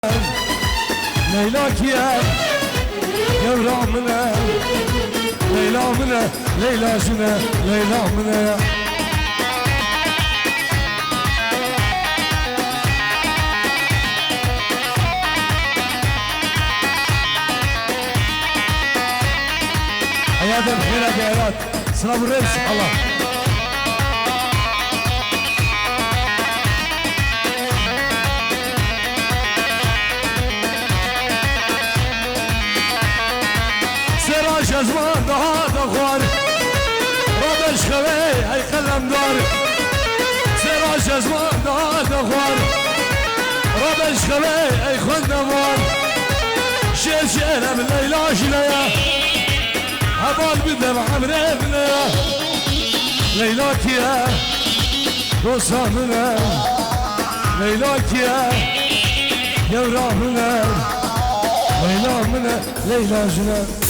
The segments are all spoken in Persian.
Leyla kiye Yevramine Leyla mine Leyla şune Leyla mine Hayatım khayrat hayat Sınav reis Allah Şezman daha da khwar Rabeş khave ay kalemdar Sera şezman daha da khwar Rabeş khave ay khundamar Şer şerem Leyla şilaya Habal bidem amre bnaya Leyla kiye Dosamine Leyla kiye Yevramine Leyla mine Leyla şine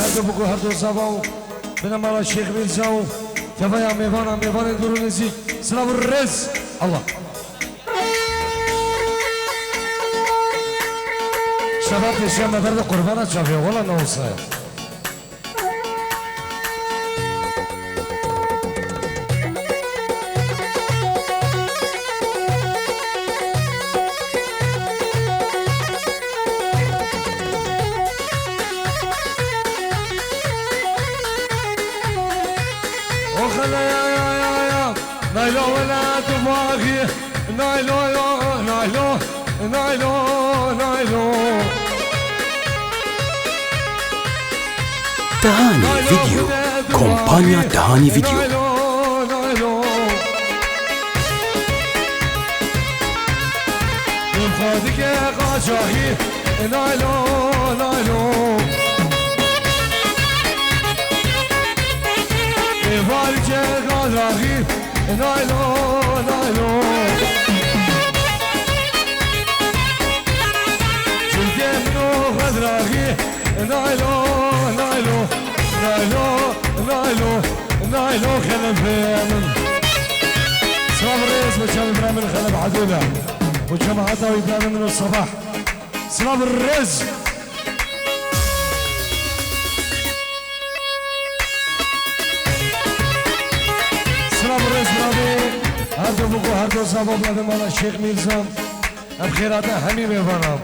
هر دو بگو هر دو زباو بنا مالا شیخ بیلزاو کفایا میوان درونزی سلام الرز الله شباب تشیم مدرد قربانه چاوی ولا نوسه نايلو ولا تباغي نايلو نايلو نايلو نايلو تهاني فيديو كومبانيا تهاني فيديو نايلو خودك قاجاهي نايلو نايلو بارك قاجاهي نايلو نايلو شلتمنو غدراغي نايلو نايلو نايلو نايلو نايلو خلف من صبر اسمه شاب من خلف عدوله وجماعته ويبان من الصباح سلام الرز سلام الرز برادي هر دو بگو هر دو صبا برادي مالا شیخ میرزا هم خیراته همی میوانم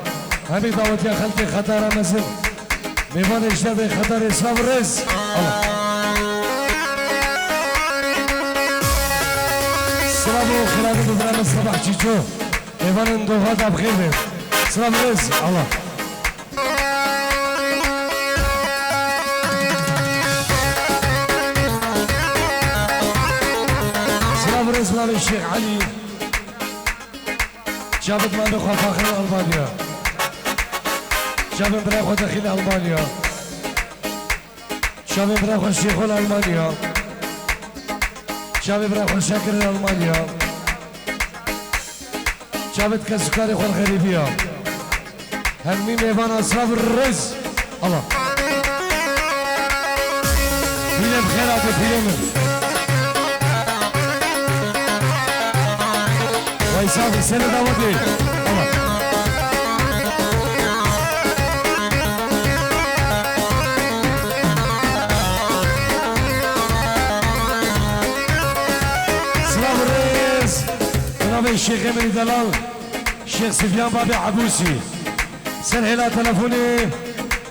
همی دعوتی خلق خطر مزل میوان اجتاب خطر سلام الرز سلام و خیراته ببرم الصباح چیچو میوان اندوهات بخیر بید سلام الرز الله اسمه الشيخ علي جابت ما نخوة فاخر ألمانيا جابت من أخوة دخيل ألمانيا جابت من أخوة الشيخ ألمانيا جابت من أخوة شاكر ألمانيا جابت كسكاري أخوة الغريبية همي ميبان أصراف الرز الله فيلم خيرات فيلم ويسافر سنة دعوتي الله سلام الرئيس جناب الشيخ امين دلال الشيخ سفيان بابي عبوسي سنهلا تلفوني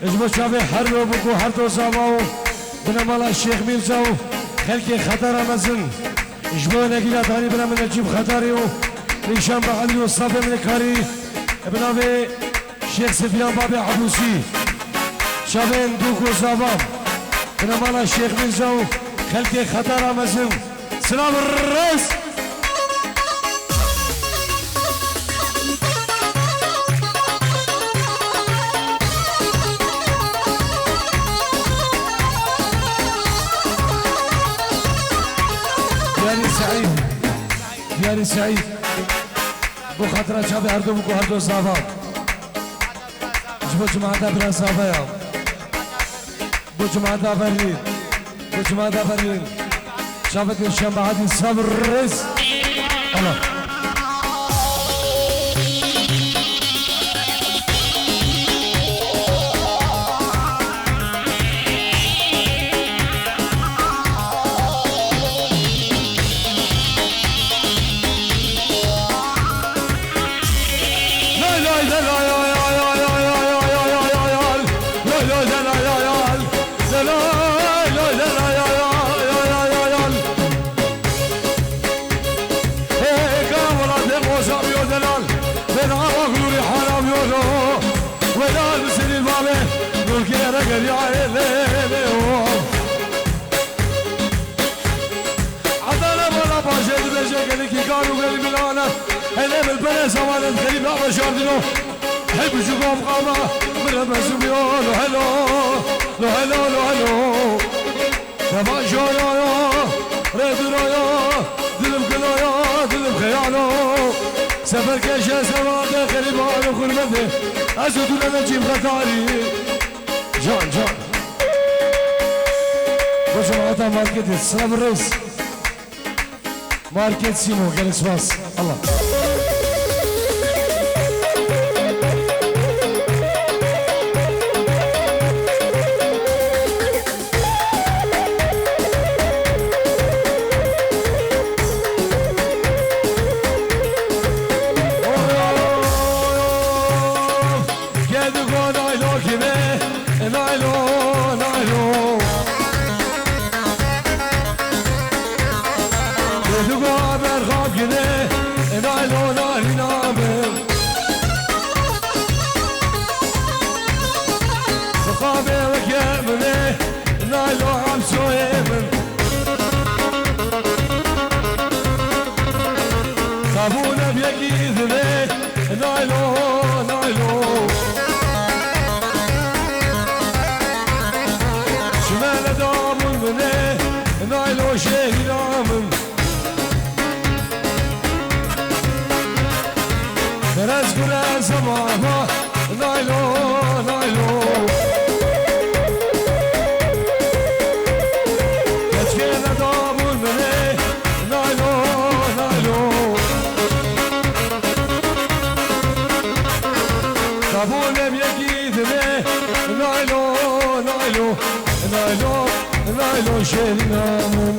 اجبو شابي حرو بكو حردو صابو بنامالا الشيخ ميرزاو خلقي خطر مزن اجبو نقيلة تاني بنا من نجيب خطاريو نشان بغلي وصافي من الكاري ابن ابي شيخ سفيان بابي عبوسي شابين دوكو صابام بنا مالا الشيخ ميرزاو خلقي خطر مزن سلام الرئيس دياري سعيد دياري سعيد بو خاطر شابي هردو بكو هردو صافا جبو جماعة برا صافا يا بو جماعة برلين بو جماعة برلين شابت الشام بعد صبر الرز الله عدالة ولا باشا دبجة قالك يقالوا قال بلانا هلا من البلد زمان الغريب لا بشاردنو حب شوفهم قامة من بسوبيون هلو لو هلو لو هلو تبع شويا ريدنا يا دلم كلا يا دلم خيالو سفر كشة زمان غريب على خرمته أزودنا نجيب خطاري جان جان وجماعة ماركت السلام الرئيس ماركت سيمو جالس باص الله ابونا بيجي ذلي نايلو نايلو شمال دامن مني نايلو شيخ دامن درس كل زمان نايلو نايلو كتفين دامن مني نايلو نايلو زبونم یکی دمه نایلو نایلو نایلو نایلو شیرینم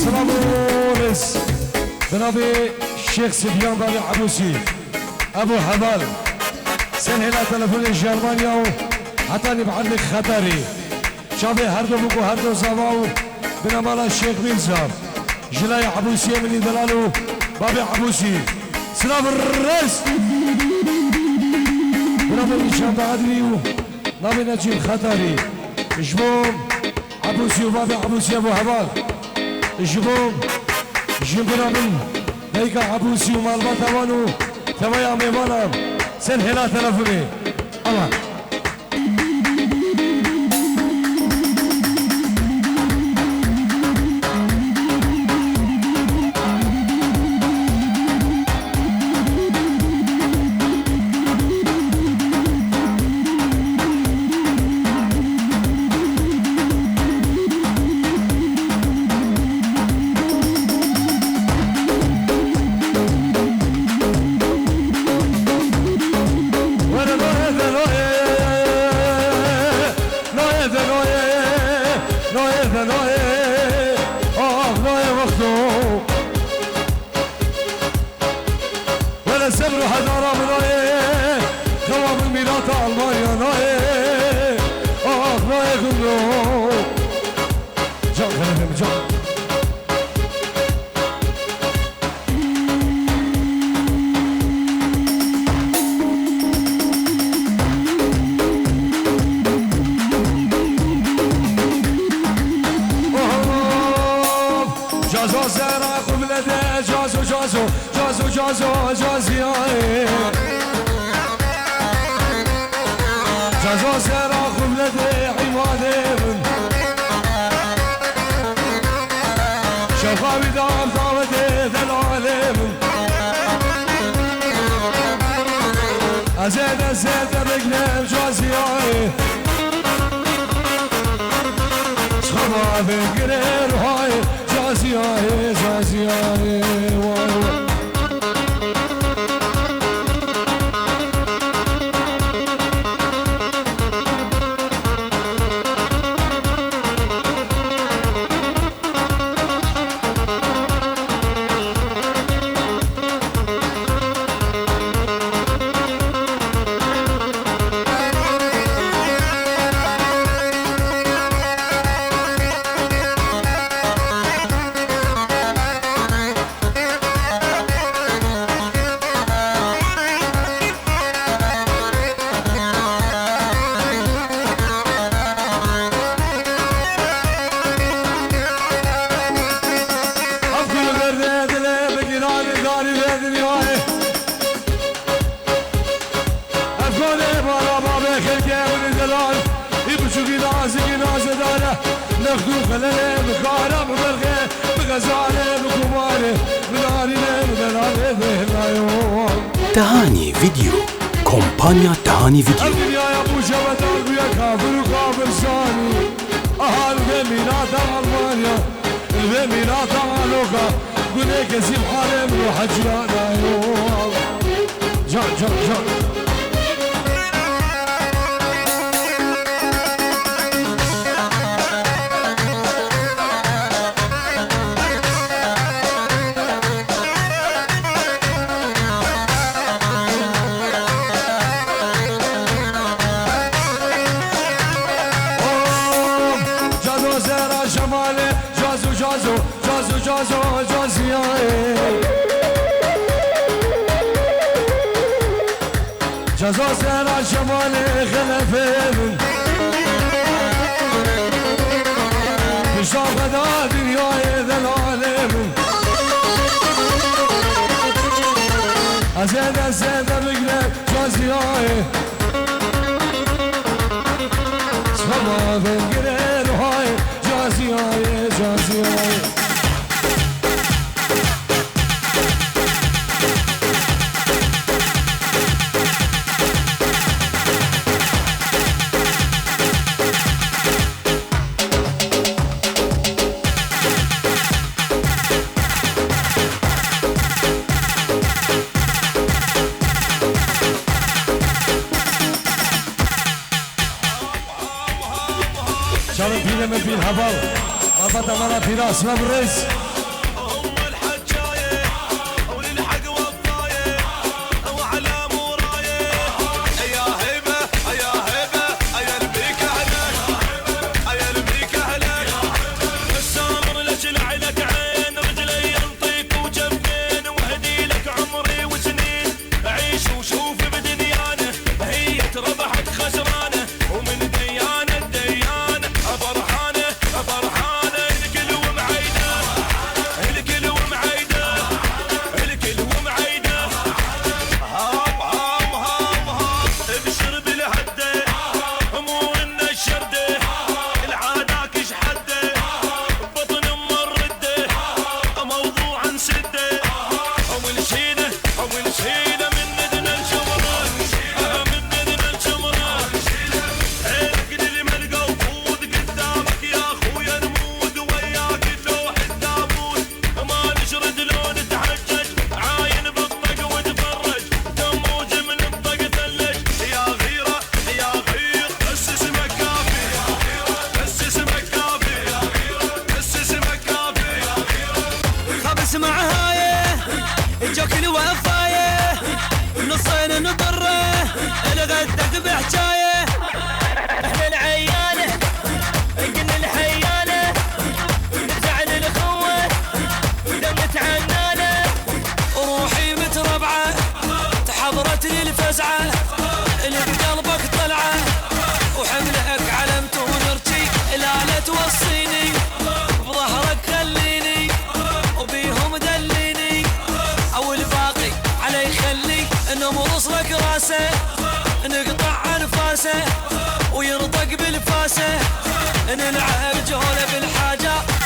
سلامونس بنابي الشيخ سفيان بابي عبوسي ابو حبال سنهلا تلفون الجرمانيا حتى نبعث لك خطري شافي هردو بكو هردو زواو بنامالا الشيخ ميرزا جلاي عبوسي من دلالو بابي عبوسي سلام الرئيس بنابي شاب عدليو نابي نجيب خطري جبوم عبوسي وبابي عبوسي ابو حبال جبوم جنبنا من هيكا عبوسي ومالبا توانو تمايا ميمانا سن هنا تلفوني الله سبر حضارة بنايه خواب الميلاد ألمانيا نايه نايه كله جان خليهم جان جازو زرع قبلته جازو جازو جازو جازو جازياي جازو زرع قبلته عماده من شفاوي دام دامته دلالم أزيد أزيد بقلب جازياي صبا بقرر هاي جازياي جازياي واي نخدو خلالي بخارة ببرغي بغزالي بكماري بداريني بدلالي بهلايون تهاني فيديو كومبانيا تهاني فيديو الدنيا يا ابو جبت قلبي كافر وكافر ثاني اهل بمينات المانيا البمينات لوكا قولك يسيب حالم وحجرانا يوم جان جان جان جازو جازو جازو جازياي جازو سرا شمالي خلفين بشاف غدا دنياي ذلالم أزيد أزيد بقلب جازياي صبا بنقرر هاي جازياي جازياي في الهبل بابا دمرة في راس باب الرز نقطع انفاسه وينطق بالفاسه نلعب جوله بالحاجه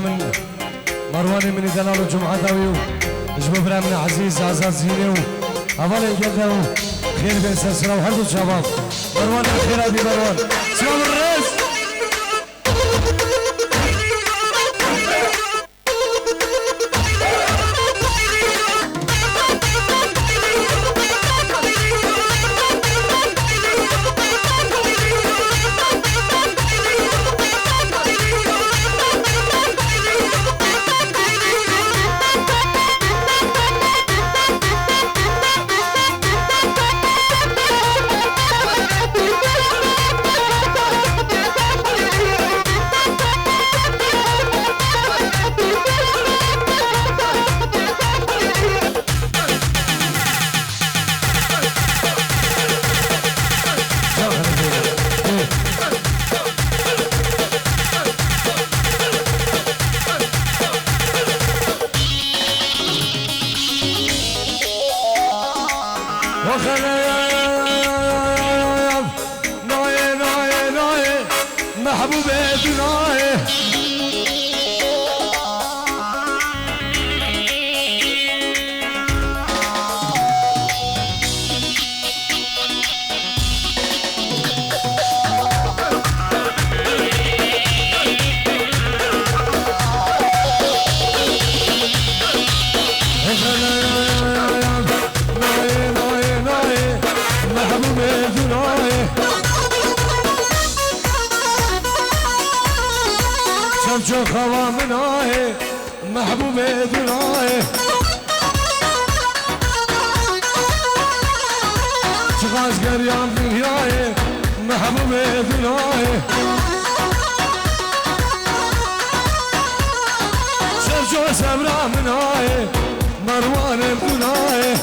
من مروان من دلال وجمعة داويو جبوا برا من عزيز عزاز زينيو أول الجدو خير بين سلسلة وحرد الشباب مروان الخير أبي مروان سلام الرئيس محبوب دنای شو خوامناه محبوب دنای چغاز گریان دنیای محبوب دنای شو سبرا منای مروان دنای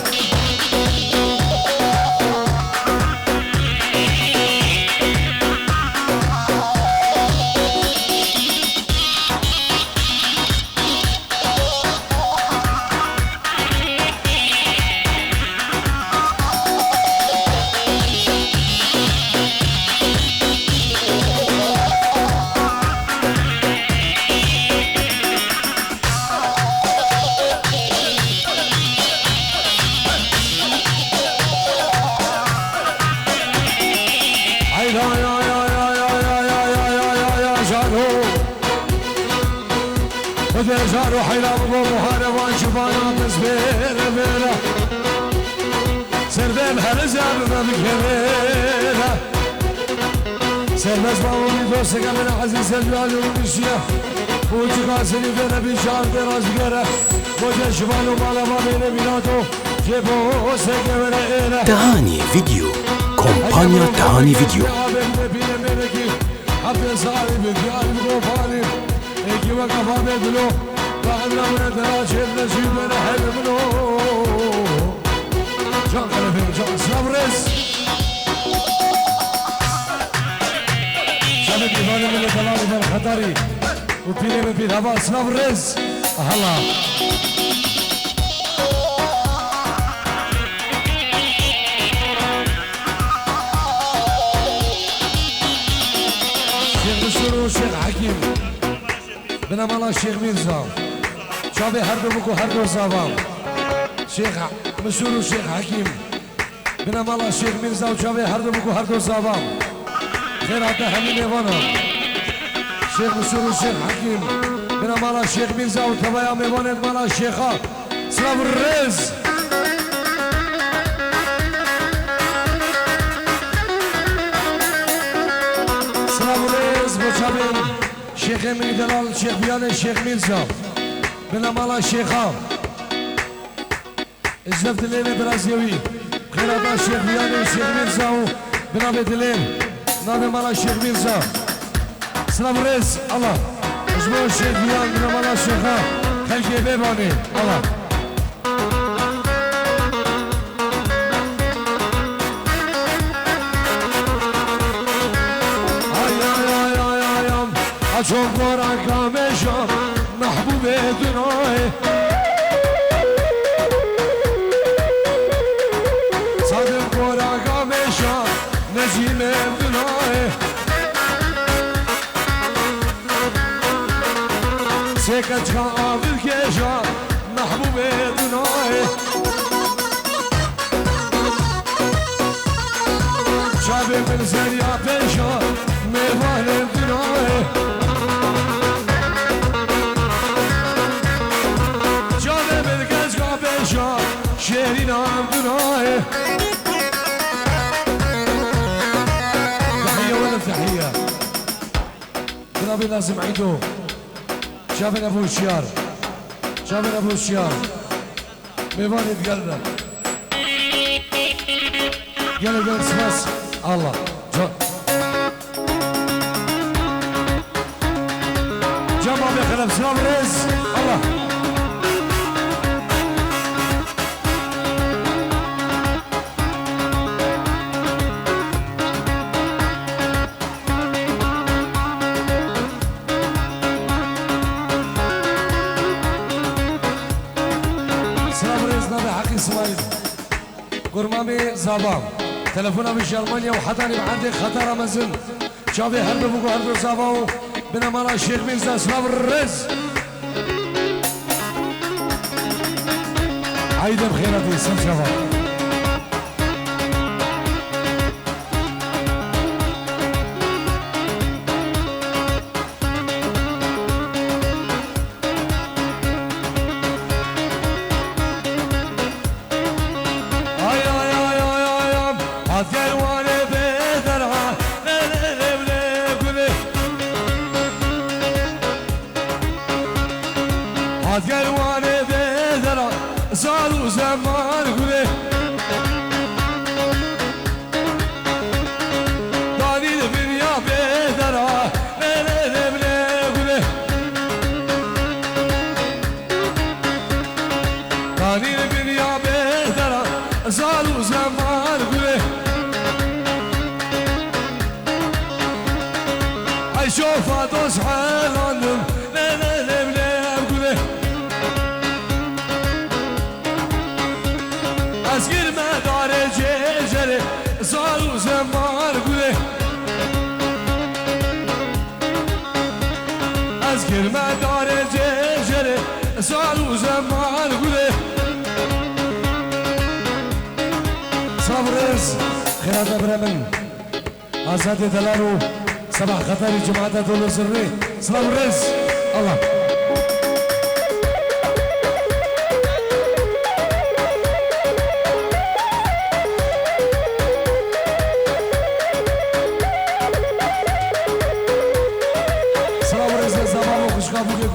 جارو حيلا بابو هاربان شبانا تسبير بيلا سردم هرزا بمكبيلا سرمز بابو بيدوسك من عزيز الجوال والمشية وجقاسني بنا بشار دراز بيرا وجه شبانو بالا بابين بيناتو جيبو سكبنا إيلا تهاني فيديو كومبانيا تهاني فيديو حتى صاري بكيان بغوفاني ايكي وقفا بدلو بعدنا من تراشد نجيب من حلمنو جان قلبين جان سلابرز شابك إيمان من الدلالي من خطري وبيني من بيت هبا سلابرز هلا شيخ بشر وشيخ حكيم بنام الله الشيخ ميرزا شابي هردو بكو هردو صابام شيخ مشهور والشيخ حكيم بنام الله الشيخ ميرزا وشابي هردو بكو هردو صابام خيرات همين ايوانا شيخ مشهور والشيخ حكيم بنام الله الشيخ ميرزا وتبايا ايوانا مالا الشيخة سلام الرز سلام الرز وشابي شيخ امين دلال شيخ بيان الشيخ ميرزا بنا مالا الشيخة اجلبت الليل برازيوي خيرات الشيخ بيان الشيخ ميرزا بنا بيت الليل نادي مالا الشيخ ميرزا سلام الرز الله اجمعوا الشيخ بيان بنا مالا الشيخة خلقي بيباني الله اشوف وراك مشام محبوب دناي صادق وراك مشام نجيم دناي سكت خاف الكيشا محبوب دناي شابي من زريا بيشا ميوان دناي شهرين عم دناي تحية ولا تحية جنابي لازم عيدو شافنا ابو الشيار شافنا ابو الشيار ميوان يتقلب يلا جالس بس الله جمع بخلف سلام رز الله قرمامي زابام تلفونها مش ألمانيا وحضاني عندي خطر مزن شافي حرب بوكو حرب صافو بنا مالا الشيخ ميرزا سلاف الرز عيدا بخيراتي سم شافا قلواني بذرة صاروا زمان قولي داني الدنيا بذرة ليلي بلي قولي داني الدنيا بذرة صاروا زمان قولي عيشوفها تصحى لندن ليلي بلي قولي أسكر ما دار جيجري صاروا زمان قولي أسكر ما دار جيجري صاروا زمان قولي صبرز خيرات برمن آزاد دلالو صباح خطري جماعة دول سري صبرز الله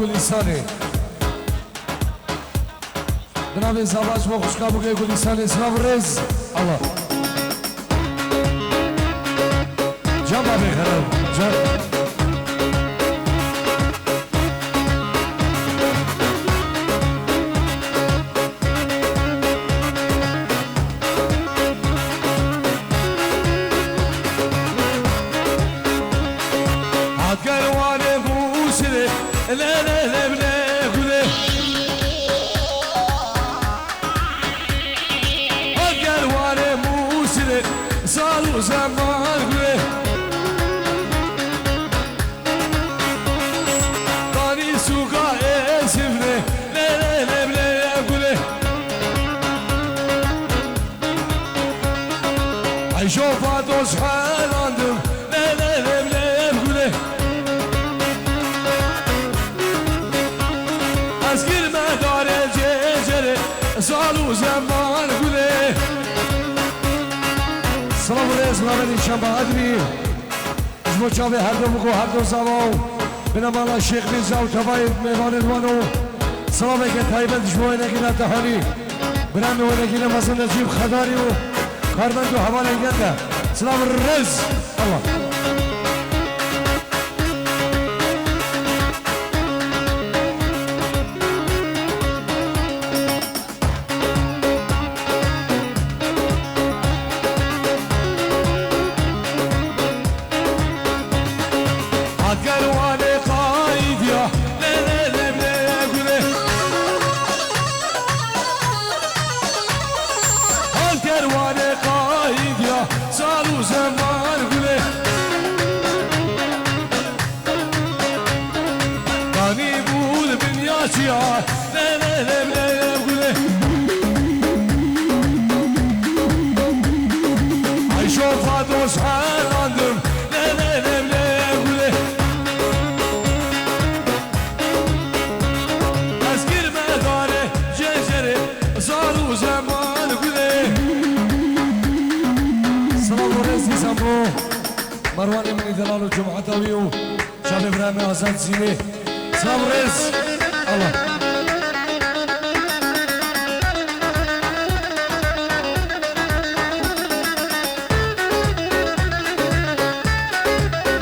گلیسانی بنابراین زواج با خوشکابوی گلیسانی اسلام رز الله جان بابی خراب جان لا لا لا بلا قولي أقل وانا موسلي صاروا زمان قولي طاني سوقا اسفني لا لا لا بلا قولي عيشوفها تصحى لندن لا لا لا بلا قولي أسكر ما دار الجيجري صاروا زمان قولي سلام عليكم سلام عليكم شباب أدمي اسمو شافي هردو بكو هردو زاو بنا مالا الشيخ ميرزا وتفايد ميوان الوانو سلام عليكم تايبا دشموين اكينا تحاني بنا ميوان اكينا مصر نجيب خداري و خاربندو حوالا انجندا سلام الرز الله قلواني قايد يا لا لا لا لا قولي هالقلواني قايد يا صاروا زمان قولي كاني بول بنياتي يا لا لا لا لا قولي عيشوفها تصحى لندن لا لا لا لا قولي صاروا زمان قولي سلام ورزي سامبو مروان من دلال وجمعة طويو شاب إبراهيم حسن سيني سلام ورز الله